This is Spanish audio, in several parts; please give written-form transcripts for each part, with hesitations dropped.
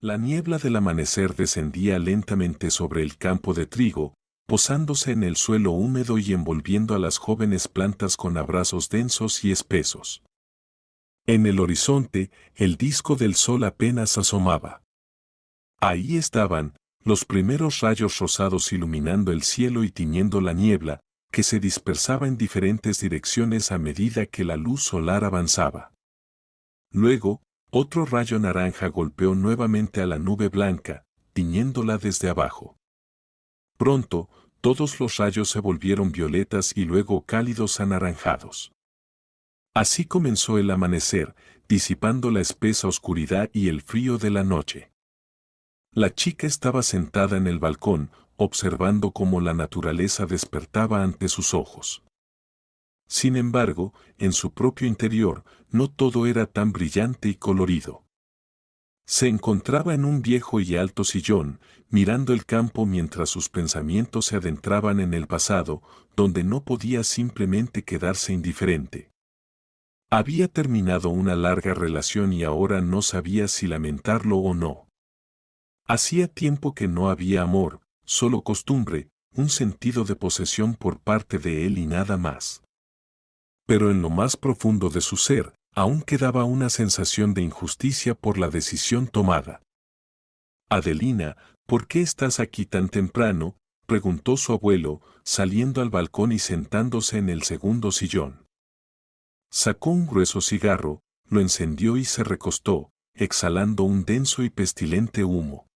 La niebla del amanecer descendía lentamente sobre el campo de trigo, posándose en el suelo húmedo y envolviendo a las jóvenes plantas con abrazos densos y espesos. En el horizonte, el disco del sol apenas asomaba. Ahí estaban, los primeros rayos rosados iluminando el cielo y tiñendo la niebla, que se dispersaba en diferentes direcciones a medida que la luz solar avanzaba. Luego, otro rayo naranja golpeó nuevamente a la nube blanca, tiñéndola desde abajo. Pronto, todos los rayos se volvieron violetas y luego cálidos anaranjados. Así comenzó el amanecer, disipando la espesa oscuridad y el frío de la noche. La chica estaba sentada en el balcón, observando cómo la naturaleza despertaba ante sus ojos. Sin embargo, en su propio interior, no todo era tan brillante y colorido. Se encontraba en un viejo y alto sillón, mirando el campo mientras sus pensamientos se adentraban en el pasado, donde no podía simplemente quedarse indiferente. Había terminado una larga relación y ahora no sabía si lamentarlo o no. Hacía tiempo que no había amor, solo costumbre, un sentido de posesión por parte de él y nada más. Pero en lo más profundo de su ser, aún quedaba una sensación de injusticia por la decisión tomada. «Adelina, ¿por qué estás aquí tan temprano?», preguntó su abuelo, saliendo al balcón y sentándose en el segundo sillón. Sacó un grueso cigarro, lo encendió y se recostó, exhalando un denso y pestilente humo.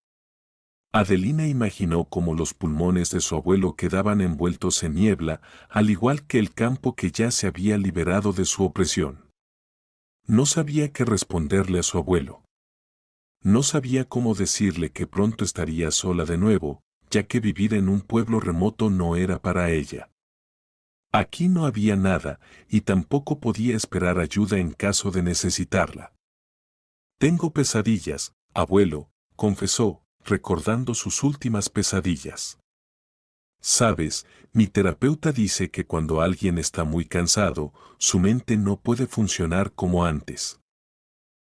Adelina imaginó cómo los pulmones de su abuelo quedaban envueltos en niebla, al igual que el campo que ya se había liberado de su opresión. No sabía qué responderle a su abuelo. No sabía cómo decirle que pronto estaría sola de nuevo, ya que vivir en un pueblo remoto no era para ella. Aquí no había nada, y tampoco podía esperar ayuda en caso de necesitarla. «Tengo pesadillas, abuelo», confesó, recordando sus últimas pesadillas. «Sabes, mi terapeuta dice que cuando alguien está muy cansado, su mente no puede funcionar como antes.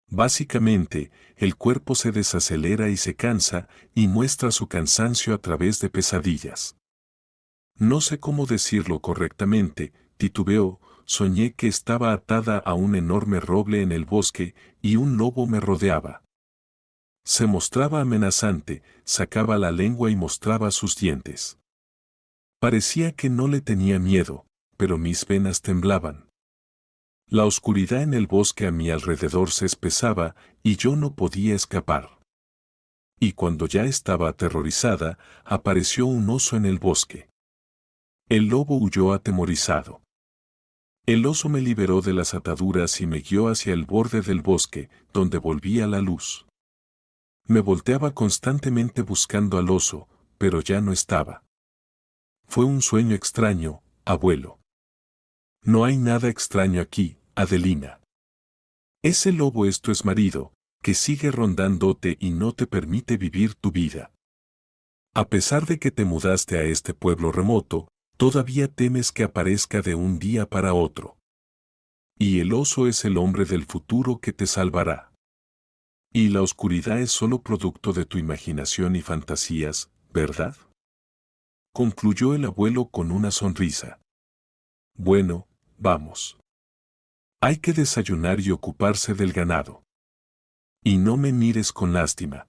Básicamente, el cuerpo se desacelera y se cansa, y muestra su cansancio a través de pesadillas. No sé cómo decirlo correctamente», titubeó. «Soñé que estaba atada a un enorme roble en el bosque, y un lobo me rodeaba. Se mostraba amenazante, sacaba la lengua y mostraba sus dientes. Parecía que no le tenía miedo, pero mis venas temblaban. La oscuridad en el bosque a mi alrededor se espesaba, y yo no podía escapar. Y cuando ya estaba aterrorizada, apareció un oso en el bosque. El lobo huyó atemorizado. El oso me liberó de las ataduras y me guió hacia el borde del bosque, donde volvía la luz. Me volteaba constantemente buscando al oso, pero ya no estaba. Fue un sueño extraño, abuelo». «No hay nada extraño aquí, Adelina. Ese lobo es tu exmarido, que sigue rondándote y no te permite vivir tu vida. A pesar de que te mudaste a este pueblo remoto, todavía temes que aparezca de un día para otro. Y el oso es el hombre del futuro que te salvará. Y la oscuridad es solo producto de tu imaginación y fantasías, ¿verdad?», concluyó el abuelo con una sonrisa. «Bueno, vamos. Hay que desayunar y ocuparse del ganado. Y no me mires con lástima.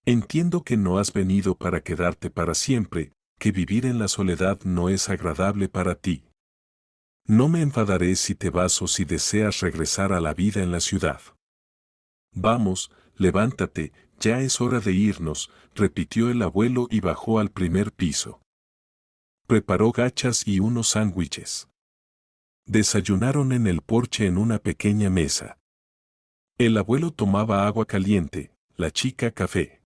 Entiendo que no has venido para quedarte para siempre, que vivir en la soledad no es agradable para ti. No me enfadaré si te vas o si deseas regresar a la vida en la ciudad. Vamos, levántate, ya es hora de irnos», repitió el abuelo y bajó al primer piso. Preparó gachas y unos sándwiches. Desayunaron en el porche en una pequeña mesa. El abuelo tomaba agua caliente, la chica café.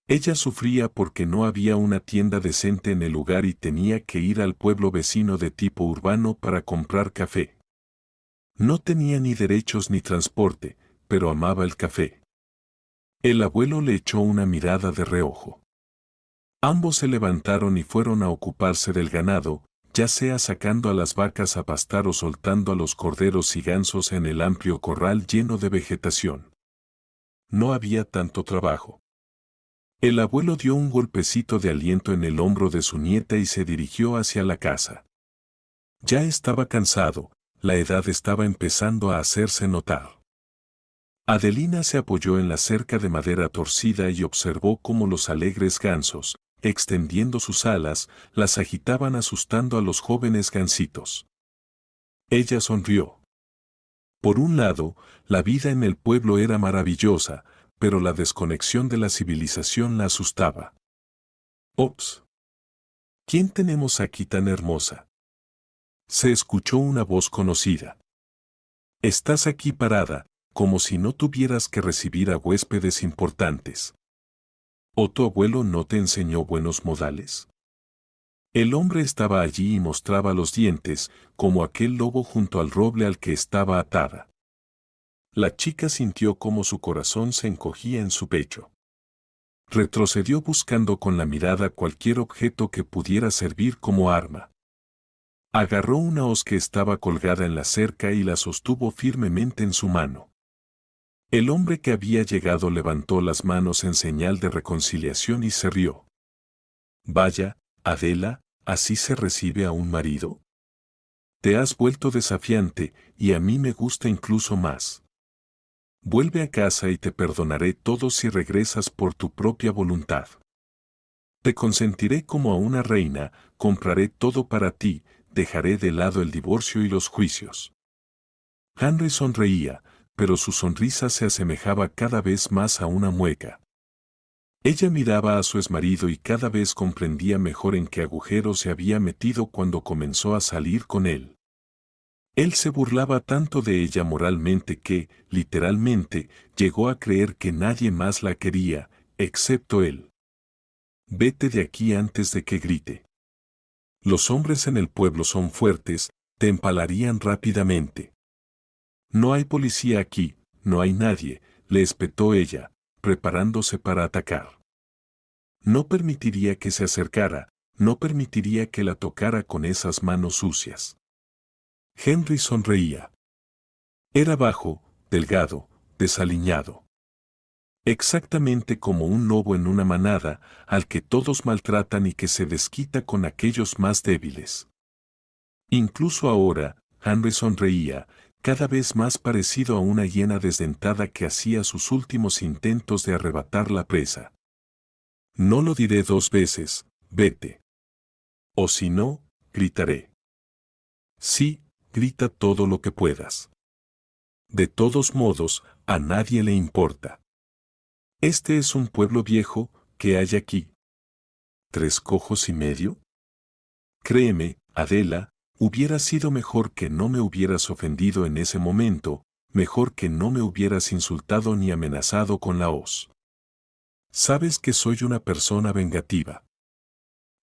Ella sufría porque no había una tienda decente en el lugar y tenía que ir al pueblo vecino de tipo urbano para comprar café. No tenía ni derechos ni transporte, pero amaba el café. El abuelo le echó una mirada de reojo. Ambos se levantaron y fueron a ocuparse del ganado, ya sea sacando a las vacas a pastar o soltando a los corderos y gansos en el amplio corral lleno de vegetación. no había tanto trabajo. El abuelo dio un golpecito de aliento en el hombro de su nieta y se dirigió hacia la casa. Ya estaba cansado, la edad estaba empezando a hacerse notar. Adelina se apoyó en la cerca de madera torcida y observó cómo los alegres gansos, extendiendo sus alas, las agitaban asustando a los jóvenes gansitos. Ella sonrió. Por un lado, la vida en el pueblo era maravillosa, pero la desconexión de la civilización la asustaba. «Ops. ¿Quién tenemos aquí tan hermosa?», se escuchó una voz conocida. «Estás aquí parada, como si no tuvieras que recibir a huéspedes importantes. ¿O tu abuelo no te enseñó buenos modales?». El hombre estaba allí y mostraba los dientes, como aquel lobo junto al roble al que estaba atada. La chica sintió cómo su corazón se encogía en su pecho. Retrocedió buscando con la mirada cualquier objeto que pudiera servir como arma. Agarró una hoz que estaba colgada en la cerca y la sostuvo firmemente en su mano. El hombre que había llegado levantó las manos en señal de reconciliación y se rió. «Vaya, Adela, ¿así se recibe a un marido? Te has vuelto desafiante, y a mí me gusta incluso más. Vuelve a casa y te perdonaré todo si regresas por tu propia voluntad. Te consentiré como a una reina, compraré todo para ti, dejaré de lado el divorcio y los juicios». Henry sonreía, pero su sonrisa se asemejaba cada vez más a una mueca. Ella miraba a su exmarido y cada vez comprendía mejor en qué agujero se había metido cuando comenzó a salir con él. Él se burlaba tanto de ella moralmente que, literalmente, llegó a creer que nadie más la quería, excepto él. «Vete de aquí antes de que grite. Los hombres en el pueblo son fuertes, te empalarían rápidamente». «No hay policía aquí, no hay nadie», le espetó ella, preparándose para atacar. No permitiría que se acercara, no permitiría que la tocara con esas manos sucias. Henry sonreía. Era bajo, delgado, desaliñado. Exactamente como un lobo en una manada, al que todos maltratan y que se desquita con aquellos más débiles. Incluso ahora, Henry sonreía, cada vez más parecido a una hiena desdentada que hacía sus últimos intentos de arrebatar la presa. «No lo diré 2 veces, vete. O si no, gritaré». «Sí, grita todo lo que puedas. De todos modos, a nadie le importa. Este es un pueblo viejo, ¿qué hay aquí? ¿3 cojos y medio? Créeme, Adela, hubiera sido mejor que no me hubieras ofendido en ese momento, mejor que no me hubieras insultado ni amenazado con la hoz. Sabes que soy una persona vengativa.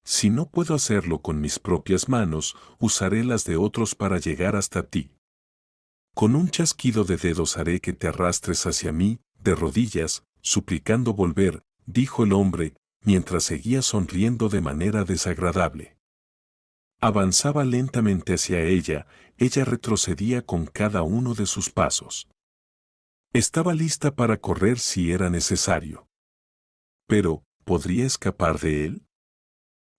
Si no puedo hacerlo con mis propias manos, usaré las de otros para llegar hasta ti. Con un chasquido de dedos haré que te arrastres hacia mí, de rodillas, suplicando volver», dijo el hombre, mientras seguía sonriendo de manera desagradable. Avanzaba lentamente hacia ella, ella retrocedía con cada uno de sus pasos. Estaba lista para correr si era necesario. Pero, ¿podría escapar de él?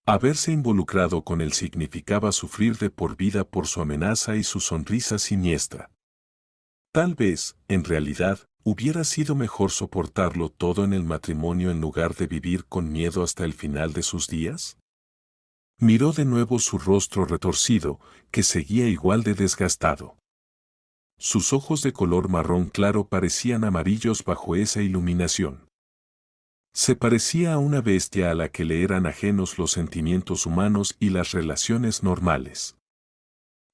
Haberse involucrado con él significaba sufrir de por vida por su amenaza y su sonrisa siniestra. Tal vez, en realidad, hubiera sido mejor soportarlo todo en el matrimonio en lugar de vivir con miedo hasta el final de sus días. Miró de nuevo su rostro retorcido, que seguía igual de desgastado. Sus ojos de color marrón claro parecían amarillos bajo esa iluminación. Se parecía a una bestia a la que le eran ajenos los sentimientos humanos y las relaciones normales.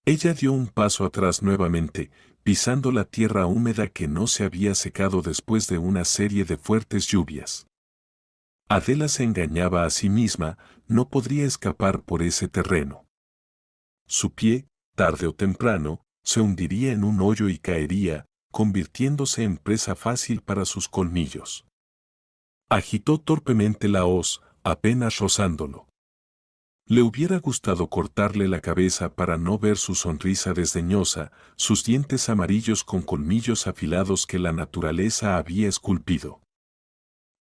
Ella dio un paso atrás nuevamente, pisando la tierra húmeda que no se había secado después de una serie de fuertes lluvias. Adela se engañaba a sí misma, no podría escapar por ese terreno. Su pie, tarde o temprano, se hundiría en un hoyo y caería, convirtiéndose en presa fácil para sus colmillos. Agitó torpemente la hoz, apenas rozándolo. Le hubiera gustado cortarle la cabeza para no ver su sonrisa desdeñosa, sus dientes amarillos con colmillos afilados que la naturaleza había esculpido.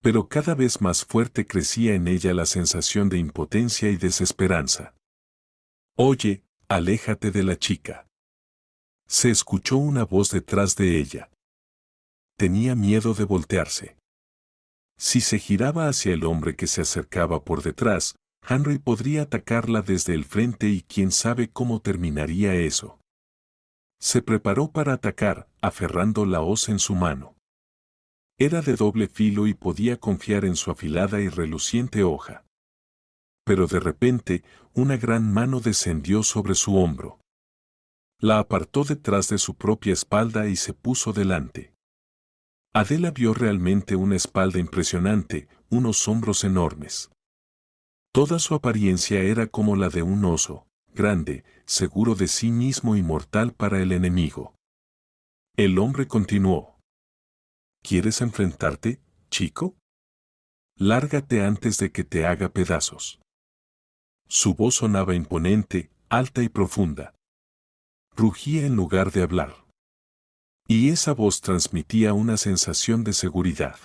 Pero cada vez más fuerte crecía en ella la sensación de impotencia y desesperanza. «Oye, aléjate de la chica». Se escuchó una voz detrás de ella. Tenía miedo de voltearse. Si se giraba hacia el hombre que se acercaba por detrás, Henry podría atacarla desde el frente y quién sabe cómo terminaría eso. Se preparó para atacar, aferrando la hoz en su mano. Era de doble filo y podía confiar en su afilada y reluciente hoja. Pero de repente, una gran mano descendió sobre su hombro. La apartó detrás de su propia espalda y se puso delante. Adela vio realmente una espalda impresionante, unos hombros enormes. Toda su apariencia era como la de un oso, grande, seguro de sí mismo y mortal para el enemigo. El hombre continuó. ¿Quieres enfrentarte, chico? Lárgate antes de que te haga pedazos. Su voz sonaba imponente, alta y profunda. Rugía en lugar de hablar. Y esa voz transmitía una sensación de seguridad.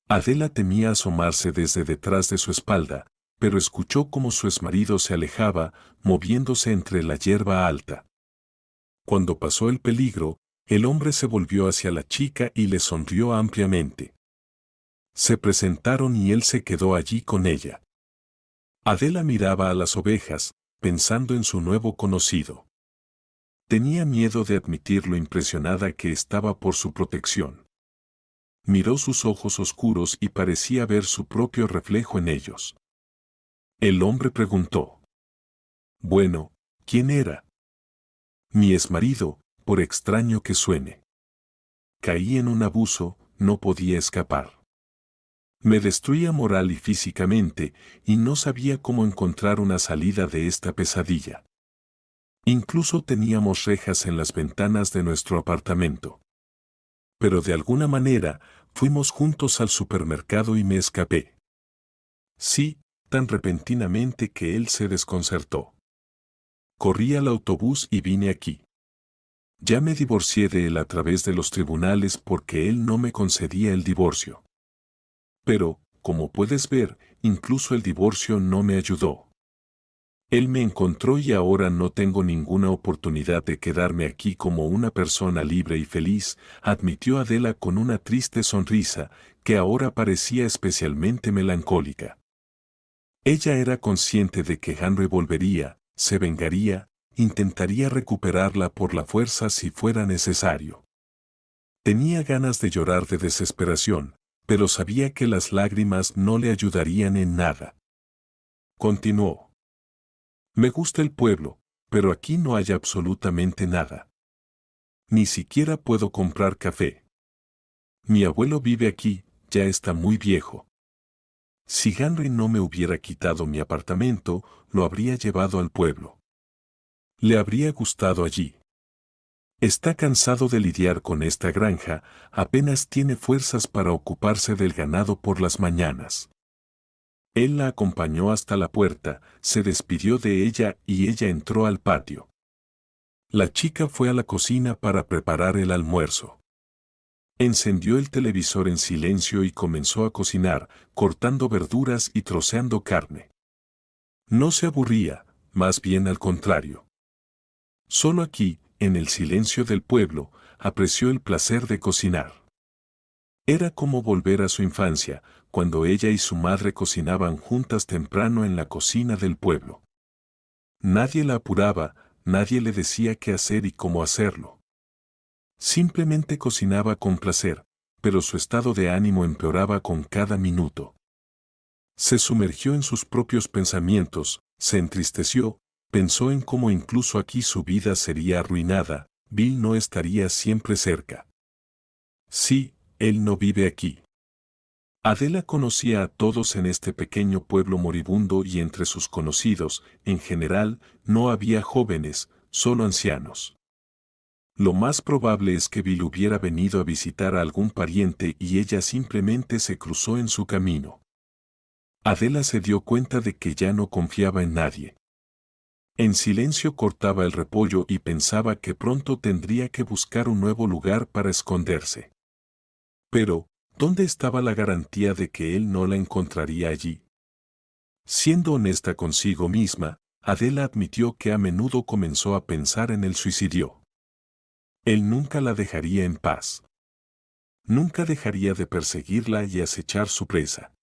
Adela temía asomarse desde detrás de su espalda, pero escuchó cómo su exmarido se alejaba, moviéndose entre la hierba alta. Cuando pasó el peligro, el hombre se volvió hacia la chica y le sonrió ampliamente. Se presentaron y él se quedó allí con ella. Adela miraba a las ovejas, pensando en su nuevo conocido. Tenía miedo de admitir lo impresionada que estaba por su protección. Miró sus ojos oscuros y parecía ver su propio reflejo en ellos. El hombre preguntó. Bueno, ¿quién era? Mi exmarido, por extraño que suene. Caí en un abuso, no podía escapar. Me destruía moral y físicamente, y no sabía cómo encontrar una salida de esta pesadilla. Incluso teníamos rejas en las ventanas de nuestro apartamento. Pero de alguna manera, fuimos juntos al supermercado y me escapé. Sí, tan repentinamente que él se desconcertó. Corrí al autobús y vine aquí. Ya me divorcié de él a través de los tribunales porque él no me concedía el divorcio. Pero, como puedes ver, incluso el divorcio no me ayudó. Él me encontró y ahora no tengo ninguna oportunidad de quedarme aquí como una persona libre y feliz, admitió Adela con una triste sonrisa, que ahora parecía especialmente melancólica. Ella era consciente de que Henry volvería, se vengaría, intentaría recuperarla por la fuerza si fuera necesario. Tenía ganas de llorar de desesperación, pero sabía que las lágrimas no le ayudarían en nada. Continuó. Me gusta el pueblo, pero aquí no hay absolutamente nada. Ni siquiera puedo comprar café. Mi abuelo vive aquí, ya está muy viejo. Si Henry no me hubiera quitado mi apartamento, lo habría llevado al pueblo. Le habría gustado allí. Está cansado de lidiar con esta granja, apenas tiene fuerzas para ocuparse del ganado por las mañanas. Él la acompañó hasta la puerta, se despidió de ella y ella entró al patio. La chica fue a la cocina para preparar el almuerzo. Encendió el televisor en silencio y comenzó a cocinar, cortando verduras y troceando carne. No se aburría, más bien al contrario. Solo aquí, en el silencio del pueblo, apreció el placer de cocinar. Era como volver a su infancia, cuando ella y su madre cocinaban juntas temprano en la cocina del pueblo. Nadie la apuraba, nadie le decía qué hacer y cómo hacerlo. Simplemente cocinaba con placer, pero su estado de ánimo empeoraba con cada minuto. Se sumergió en sus propios pensamientos, se entristeció, pensó en cómo incluso aquí su vida sería arruinada, Bill no estaría siempre cerca. Sí, él no vive aquí. Adela conocía a todos en este pequeño pueblo moribundo y entre sus conocidos, en general, no había jóvenes, solo ancianos. Lo más probable es que Bill hubiera venido a visitar a algún pariente y ella simplemente se cruzó en su camino. Adela se dio cuenta de que ya no confiaba en nadie. En silencio cortaba el repollo y pensaba que pronto tendría que buscar un nuevo lugar para esconderse. Pero, ¿dónde estaba la garantía de que él no la encontraría allí? Siendo honesta consigo misma, Adela admitió que a menudo comenzó a pensar en el suicidio. Él nunca la dejaría en paz. Nunca dejaría de perseguirla y acechar su presa.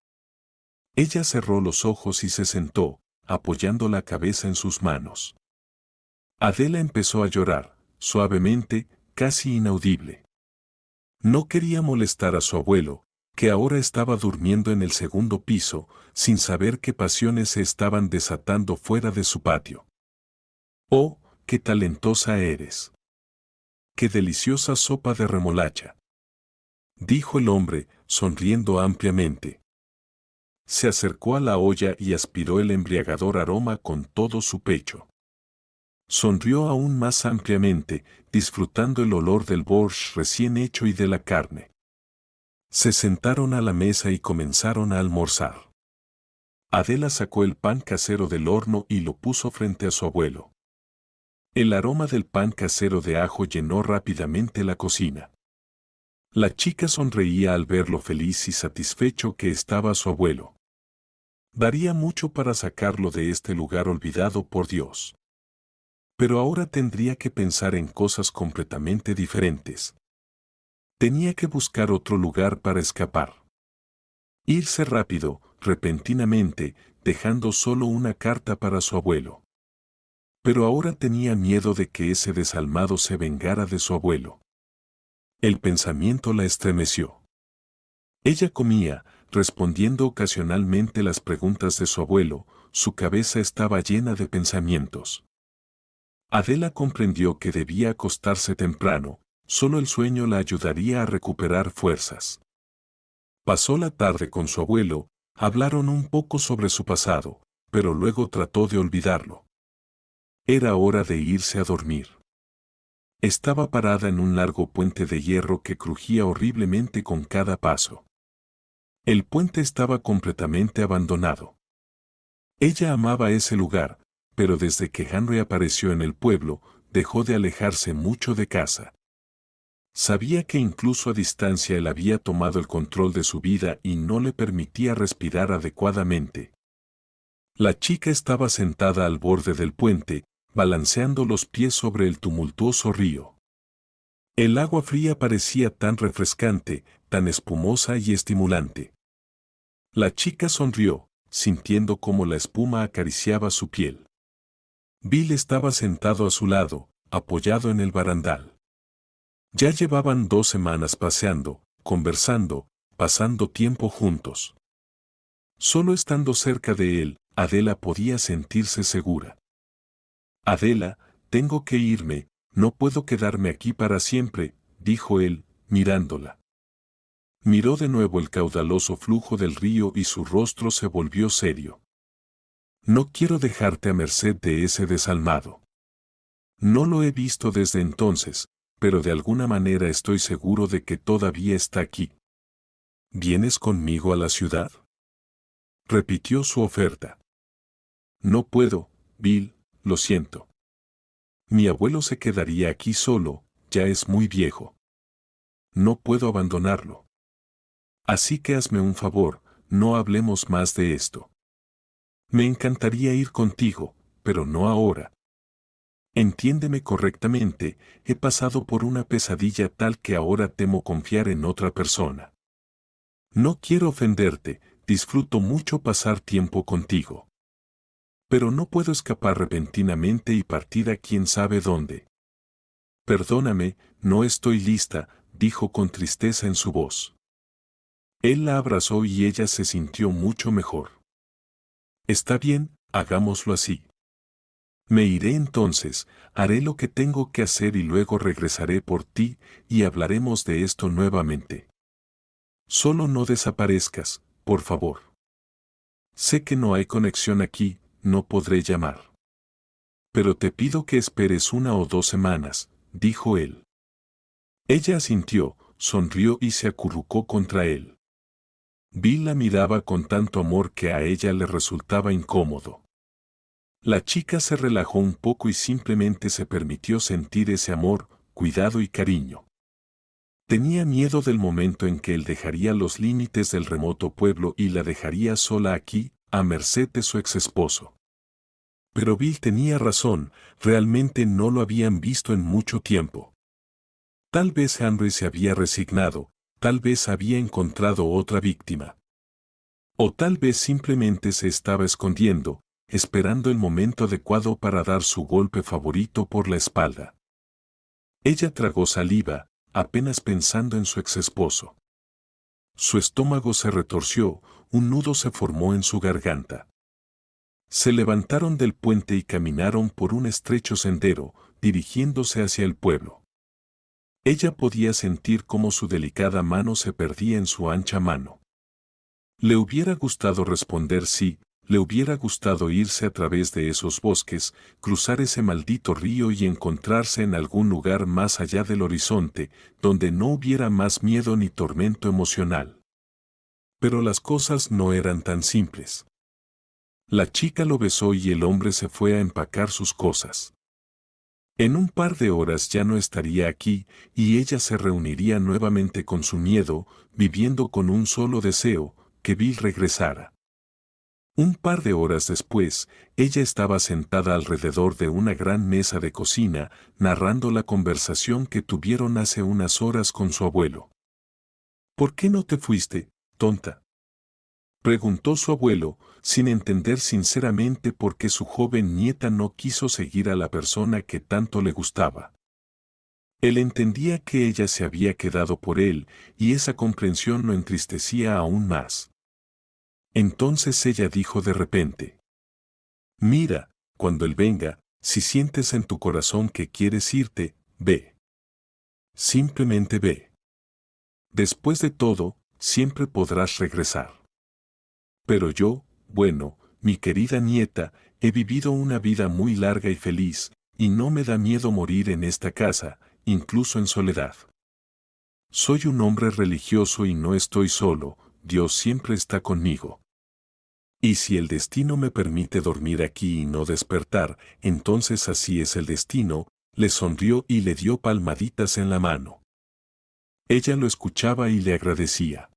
Ella cerró los ojos y se sentó, apoyando la cabeza en sus manos. Adela empezó a llorar, suavemente, casi inaudible. No quería molestar a su abuelo, que ahora estaba durmiendo en el segundo piso, sin saber qué pasiones se estaban desatando fuera de su patio. ¡Oh, qué talentosa eres! ¡Qué deliciosa sopa de remolacha!, dijo el hombre, sonriendo ampliamente. Se acercó a la olla y aspiró el embriagador aroma con todo su pecho. Sonrió aún más ampliamente, disfrutando el olor del borscht recién hecho y de la carne. Se sentaron a la mesa y comenzaron a almorzar. Adela sacó el pan casero del horno y lo puso frente a su abuelo. El aroma del pan casero de ajo llenó rápidamente la cocina. La chica sonreía al ver lo feliz y satisfecho que estaba su abuelo. Daría mucho para sacarlo de este lugar olvidado por Dios. Pero ahora tendría que pensar en cosas completamente diferentes. Tenía que buscar otro lugar para escapar. Irse rápido, repentinamente, dejando solo una carta para su abuelo. Pero ahora tenía miedo de que ese desalmado se vengara de su abuelo. El pensamiento la estremeció. Ella comía, respondiendo ocasionalmente las preguntas de su abuelo, su cabeza estaba llena de pensamientos. Adela comprendió que debía acostarse temprano, solo el sueño la ayudaría a recuperar fuerzas. Pasó la tarde con su abuelo, hablaron un poco sobre su pasado, pero luego trató de olvidarlo. Era hora de irse a dormir. Estaba parada en un largo puente de hierro que crujía horriblemente con cada paso. El puente estaba completamente abandonado. Ella amaba ese lugar, pero desde que Henry apareció en el pueblo, dejó de alejarse mucho de casa. Sabía que incluso a distancia él había tomado el control de su vida y no le permitía respirar adecuadamente. La chica estaba sentada al borde del puente, balanceando los pies sobre el tumultuoso río. El agua fría parecía tan refrescante, tan espumosa y estimulante. La chica sonrió, sintiendo cómo la espuma acariciaba su piel. Bill estaba sentado a su lado, apoyado en el barandal. Ya llevaban 2 semanas paseando, conversando, pasando tiempo juntos. Solo estando cerca de él, Adela podía sentirse segura. Adela, tengo que irme, no puedo quedarme aquí para siempre, dijo él, mirándola. Miró de nuevo el caudaloso flujo del río y su rostro se volvió serio. No quiero dejarte a merced de ese desalmado. No lo he visto desde entonces, pero de alguna manera estoy seguro de que todavía está aquí. ¿Vienes conmigo a la ciudad?, repitió su oferta. No puedo, Bill, lo siento. Mi abuelo se quedaría aquí solo, ya es muy viejo. No puedo abandonarlo. Así que hazme un favor, no hablemos más de esto. Me encantaría ir contigo, pero no ahora. Entiéndeme correctamente, he pasado por una pesadilla tal que ahora temo confiar en otra persona. No quiero ofenderte, disfruto mucho pasar tiempo contigo. Pero no puedo escapar repentinamente y partir a quién sabe dónde. Perdóname, no estoy lista, dijo con tristeza en su voz. Él la abrazó y ella se sintió mucho mejor. Está bien, hagámoslo así. Me iré entonces, haré lo que tengo que hacer y luego regresaré por ti y hablaremos de esto nuevamente. Solo no desaparezcas, por favor. Sé que no hay conexión aquí, no podré llamar. Pero te pido que esperes 1 o 2 semanas, dijo él. Ella asintió, sonrió y se acurrucó contra él. Bill la miraba con tanto amor que a ella le resultaba incómodo. La chica se relajó un poco y simplemente se permitió sentir ese amor, cuidado y cariño. Tenía miedo del momento en que él dejaría los límites del remoto pueblo y la dejaría sola aquí, a merced de su exesposo. Pero Bill tenía razón, realmente no lo habían visto en mucho tiempo. Tal vez Henry se había resignado, tal vez había encontrado otra víctima. O tal vez simplemente se estaba escondiendo, esperando el momento adecuado para dar su golpe favorito por la espalda. Ella tragó saliva, apenas pensando en su exesposo. Su estómago se retorció, un nudo se formó en su garganta. Se levantaron del puente y caminaron por un estrecho sendero, dirigiéndose hacia el pueblo. Ella podía sentir cómo su delicada mano se perdía en su ancha mano. Le hubiera gustado responder sí, le hubiera gustado irse a través de esos bosques, cruzar ese maldito río y encontrarse en algún lugar más allá del horizonte, donde no hubiera más miedo ni tormento emocional. Pero las cosas no eran tan simples. La chica lo besó y el hombre se fue a empacar sus cosas. En un par de horas ya no estaría aquí, y ella se reuniría nuevamente con su miedo, viviendo con un solo deseo, que Bill regresara. Un par de horas después, ella estaba sentada alrededor de una gran mesa de cocina, narrando la conversación que tuvieron hace unas horas con su abuelo. ¿Por qué no te fuiste, tonta?, preguntó su abuelo, sin entender sinceramente por qué su joven nieta no quiso seguir a la persona que tanto le gustaba. Él entendía que ella se había quedado por él, y esa comprensión lo entristecía aún más. Entonces ella dijo de repente: «Mira, cuando él venga, si sientes en tu corazón que quieres irte, ve. Simplemente ve. Después de todo, siempre podrás regresar. Pero yo, bueno, mi querida nieta, he vivido una vida muy larga y feliz, y no me da miedo morir en esta casa, incluso en soledad. Soy un hombre religioso y no estoy solo, Dios siempre está conmigo. Y si el destino me permite dormir aquí y no despertar, entonces así es el destino», le sonrió y le dio palmaditas en la mano. Ella lo escuchaba y le agradecía.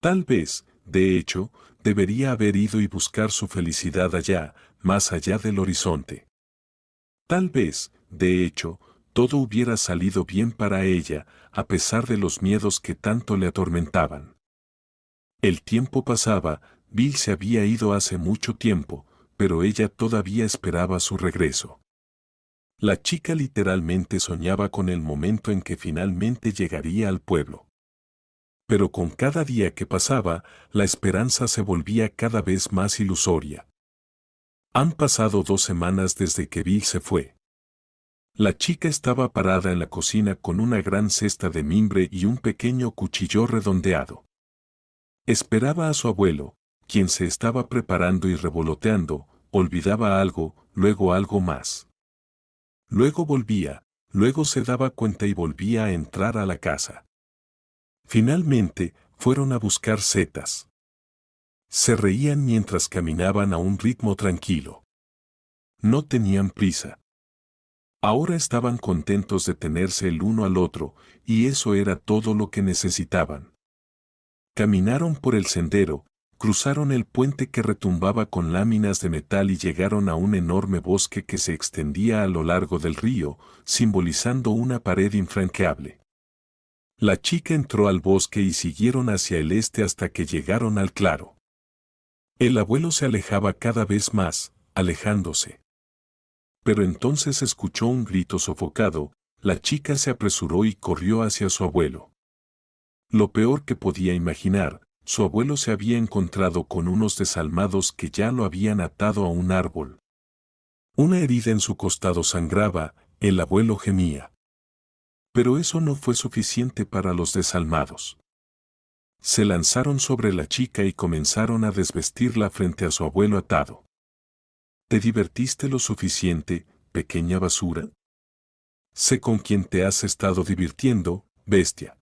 Tal vez, de hecho, debería haber ido y buscar su felicidad allá, más allá del horizonte. Tal vez, de hecho, todo hubiera salido bien para ella, a pesar de los miedos que tanto le atormentaban. El tiempo pasaba, Bill se había ido hace mucho tiempo, pero ella todavía esperaba su regreso. La chica literalmente soñaba con el momento en que finalmente llegaría al pueblo. Pero con cada día que pasaba, la esperanza se volvía cada vez más ilusoria. Han pasado 2 semanas desde que Bill se fue. La chica estaba parada en la cocina con una gran cesta de mimbre y un pequeño cuchillo redondeado. Esperaba a su abuelo, quien se estaba preparando y revoloteando, olvidaba algo, luego algo más. Luego volvía, luego se daba cuenta y volvía a entrar a la casa. Finalmente, fueron a buscar setas. Se reían mientras caminaban a un ritmo tranquilo. No tenían prisa. Ahora estaban contentos de tenerse el uno al otro, y eso era todo lo que necesitaban. Caminaron por el sendero, cruzaron el puente que retumbaba con láminas de metal y llegaron a un enorme bosque que se extendía a lo largo del río, simbolizando una pared infranqueable. La chica entró al bosque y siguieron hacia el este hasta que llegaron al claro. El abuelo se alejaba cada vez más, alejándose. Pero entonces escuchó un grito sofocado, la chica se apresuró y corrió hacia su abuelo. Lo peor que podía imaginar, su abuelo se había encontrado con unos desalmados que ya lo habían atado a un árbol. Una herida en su costado sangraba, el abuelo gemía. Pero eso no fue suficiente para los desalmados. Se lanzaron sobre la chica y comenzaron a desvestirla frente a su abuelo atado. ¿Te divertiste lo suficiente, pequeña basura? Sé con quién te has estado divirtiendo, bestia.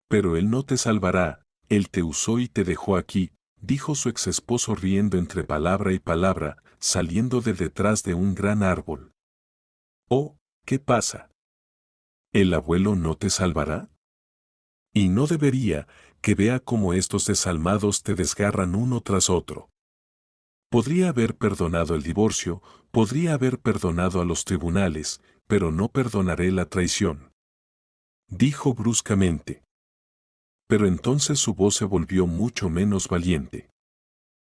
Pero él no te salvará, Él te usó y te dejó aquí, dijo su ex esposo riendo entre palabra y palabra, saliendo de detrás de un gran árbol. Oh, ¿qué pasa? ¿El abuelo no te salvará? Y no debería, que vea cómo estos desalmados te desgarran uno tras otro. Podría haber perdonado el divorcio, podría haber perdonado a los tribunales, pero no perdonaré la traición. Dijo bruscamente. Pero entonces su voz se volvió mucho menos valiente.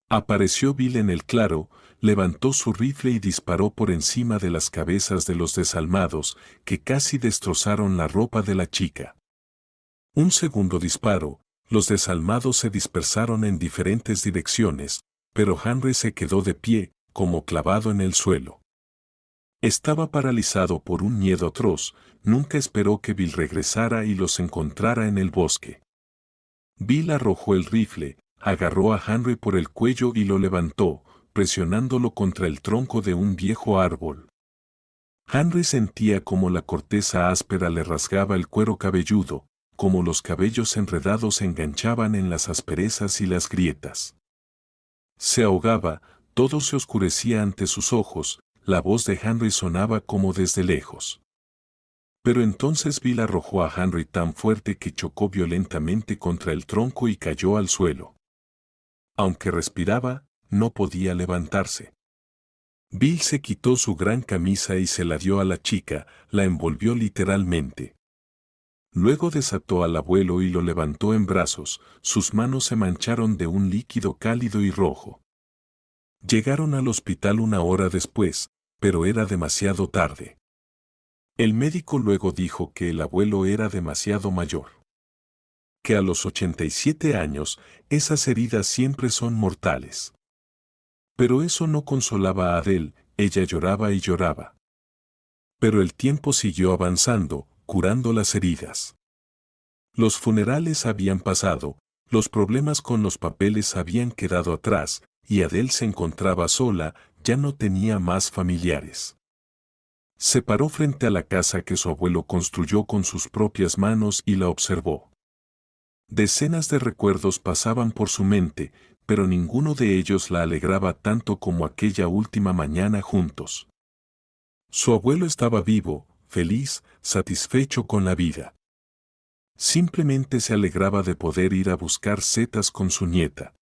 Apareció Bill en el claro, levantó su rifle y disparó por encima de las cabezas de los desalmados, que casi destrozaron la ropa de la chica. Un segundo disparo, los desalmados se dispersaron en diferentes direcciones, pero Henry se quedó de pie, como clavado en el suelo. Estaba paralizado por un miedo atroz, nunca esperó que Bill regresara y los encontrara en el bosque. Bill arrojó el rifle, agarró a Henry por el cuello y lo levantó, presionándolo contra el tronco de un viejo árbol. Henry sentía como la corteza áspera le rasgaba el cuero cabelludo, como los cabellos enredados se enganchaban en las asperezas y las grietas. Se ahogaba, todo se oscurecía ante sus ojos, la voz de Henry sonaba como desde lejos. Pero entonces Bill arrojó a Henry tan fuerte que chocó violentamente contra el tronco y cayó al suelo. Aunque respiraba, no podía levantarse. Bill se quitó su gran camisa y se la dio a la chica, la envolvió literalmente. Luego desató al abuelo y lo levantó en brazos, sus manos se mancharon de un líquido cálido y rojo. Llegaron al hospital una hora después, pero era demasiado tarde. El médico luego dijo que el abuelo era demasiado mayor. Que a los 87 años, esas heridas siempre son mortales. Pero eso no consolaba a Adele, ella lloraba y lloraba. Pero el tiempo siguió avanzando, curando las heridas. Los funerales habían pasado, los problemas con los papeles habían quedado atrás, y Adele se encontraba sola, ya no tenía más familiares. Se paró frente a la casa que su abuelo construyó con sus propias manos y la observó. Decenas de recuerdos pasaban por su mente, pero ninguno de ellos la alegraba tanto como aquella última mañana juntos. Su abuelo estaba vivo, feliz, satisfecho con la vida. Simplemente se alegraba de poder ir a buscar setas con su nieta.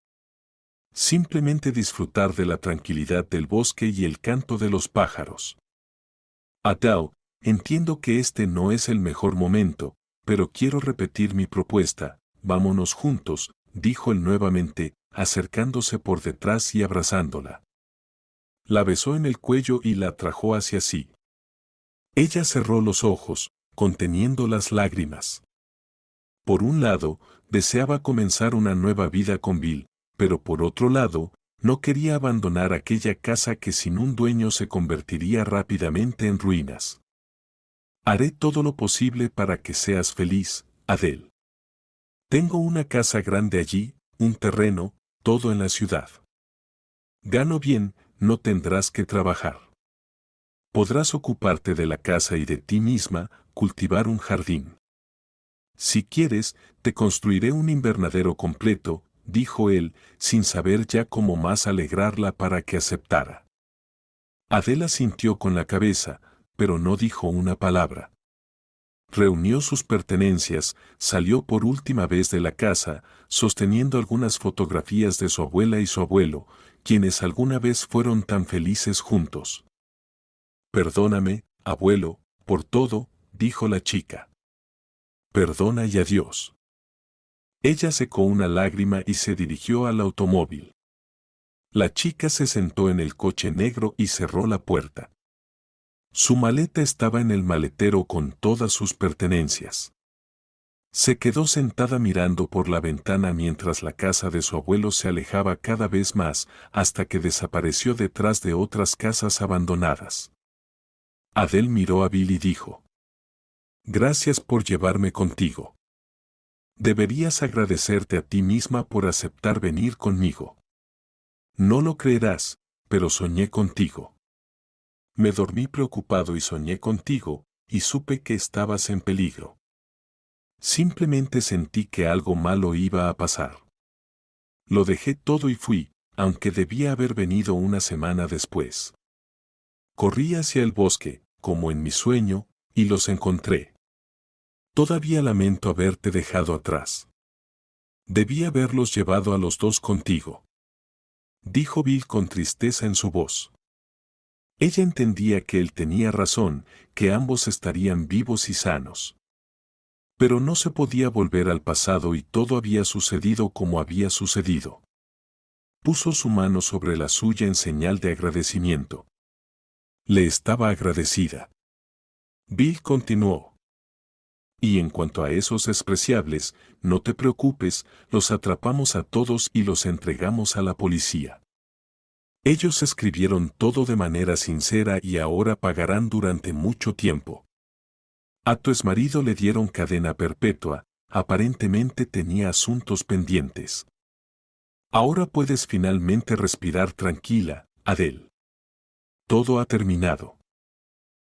Simplemente disfrutar de la tranquilidad del bosque y el canto de los pájaros. Adele, entiendo que este no es el mejor momento, pero quiero repetir mi propuesta, vámonos juntos, dijo él nuevamente, acercándose por detrás y abrazándola. La besó en el cuello y la atrajo hacia sí. Ella cerró los ojos, conteniendo las lágrimas. Por un lado, deseaba comenzar una nueva vida con Bill, pero por otro lado, no quería abandonar aquella casa que sin un dueño se convertiría rápidamente en ruinas. Haré todo lo posible para que seas feliz, Adele. Tengo una casa grande allí, un terreno, todo en la ciudad. Gano bien, no tendrás que trabajar. Podrás ocuparte de la casa y de ti misma, cultivar un jardín. Si quieres, te construiré un invernadero completo, dijo él, sin saber ya cómo más alegrarla para que aceptara. Adele asintió con la cabeza, pero no dijo una palabra. Reunió sus pertenencias, salió por última vez de la casa, sosteniendo algunas fotografías de su abuela y su abuelo, quienes alguna vez fueron tan felices juntos. Perdóname, abuelo, por todo, dijo la chica. Perdona y adiós. Ella secó una lágrima y se dirigió al automóvil. La chica se sentó en el coche negro y cerró la puerta. Su maleta estaba en el maletero con todas sus pertenencias. Se quedó sentada mirando por la ventana mientras la casa de su abuelo se alejaba cada vez más, hasta que desapareció detrás de otras casas abandonadas. Adele miró a Bill y dijo: Gracias por llevarme contigo. Deberías agradecerte a ti misma por aceptar venir conmigo. No lo creerás, pero soñé contigo. Me dormí preocupado y soñé contigo, y supe que estabas en peligro. Simplemente sentí que algo malo iba a pasar. Lo dejé todo y fui, aunque debía haber venido una semana después. Corrí hacia el bosque, como en mi sueño, y los encontré. Todavía lamento haberte dejado atrás. Debí haberlos llevado a los dos contigo, dijo Bill con tristeza en su voz. Ella entendía que él tenía razón, que ambos estarían vivos y sanos. Pero no se podía volver al pasado y todo había sucedido como había sucedido. Puso su mano sobre la suya en señal de agradecimiento. Le estaba agradecida. Bill continuó. Y en cuanto a esos despreciables, no te preocupes, los atrapamos a todos y los entregamos a la policía. Ellos escribieron todo de manera sincera y ahora pagarán durante mucho tiempo. A tu exmarido le dieron cadena perpetua, aparentemente tenía asuntos pendientes. Ahora puedes finalmente respirar tranquila, Adele. Todo ha terminado.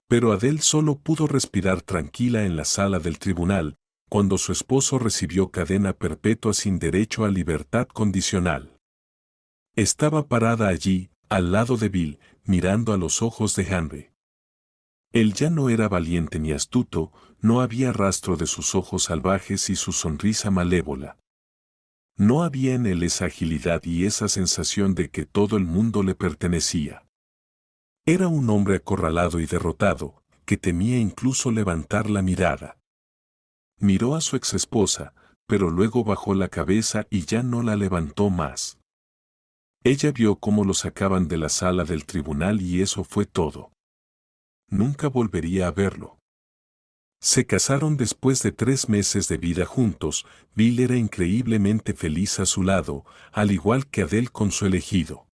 Pero Adele solo pudo respirar tranquila en la sala del tribunal, cuando su esposo recibió cadena perpetua sin derecho a libertad condicional. Estaba parada allí, al lado de Bill, mirando a los ojos de Henry. Él ya no era valiente ni astuto, no había rastro de sus ojos salvajes y su sonrisa malévola. No había en él esa agilidad y esa sensación de que todo el mundo le pertenecía. Era un hombre acorralado y derrotado, que temía incluso levantar la mirada. Miró a su exesposa, pero luego bajó la cabeza y ya no la levantó más. Ella vio cómo lo sacaban de la sala del tribunal y eso fue todo. Nunca volvería a verlo. Se casaron después de 3 meses de vida juntos. Bill era increíblemente feliz a su lado, al igual que Adele con su elegido.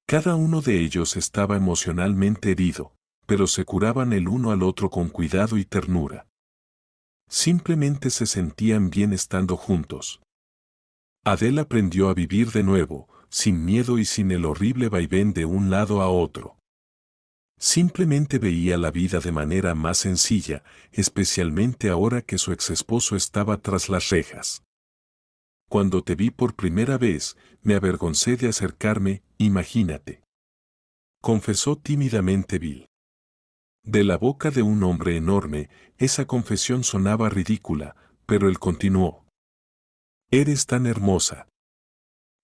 Cada uno de ellos estaba emocionalmente herido, pero se curaban el uno al otro con cuidado y ternura. Simplemente se sentían bien estando juntos. Adele aprendió a vivir de nuevo, sin miedo y sin el horrible vaivén de un lado a otro. Simplemente veía la vida de manera más sencilla, especialmente ahora que su exesposo estaba tras las rejas. Cuando te vi por primera vez, me avergoncé de acercarme, imagínate. Confesó tímidamente Bill. De la boca de un hombre enorme, esa confesión sonaba ridícula, pero él continuó. Eres tan hermosa.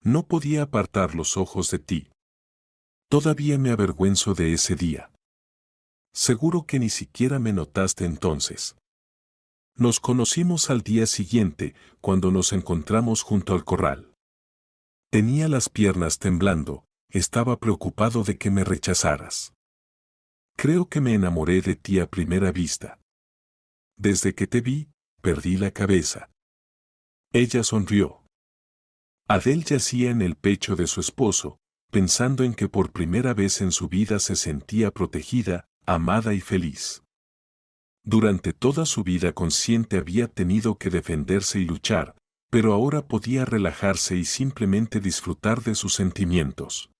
No podía apartar los ojos de ti. Todavía me avergüenzo de ese día. Seguro que ni siquiera me notaste entonces. Nos conocimos al día siguiente, cuando nos encontramos junto al corral. Tenía las piernas temblando, estaba preocupado de que me rechazaras. Creo que me enamoré de ti a primera vista. Desde que te vi, perdí la cabeza. Ella sonrió. Adele yacía en el pecho de su esposo, pensando en que por primera vez en su vida se sentía protegida, amada y feliz. Durante toda su vida consciente había tenido que defenderse y luchar, pero ahora podía relajarse y simplemente disfrutar de sus sentimientos.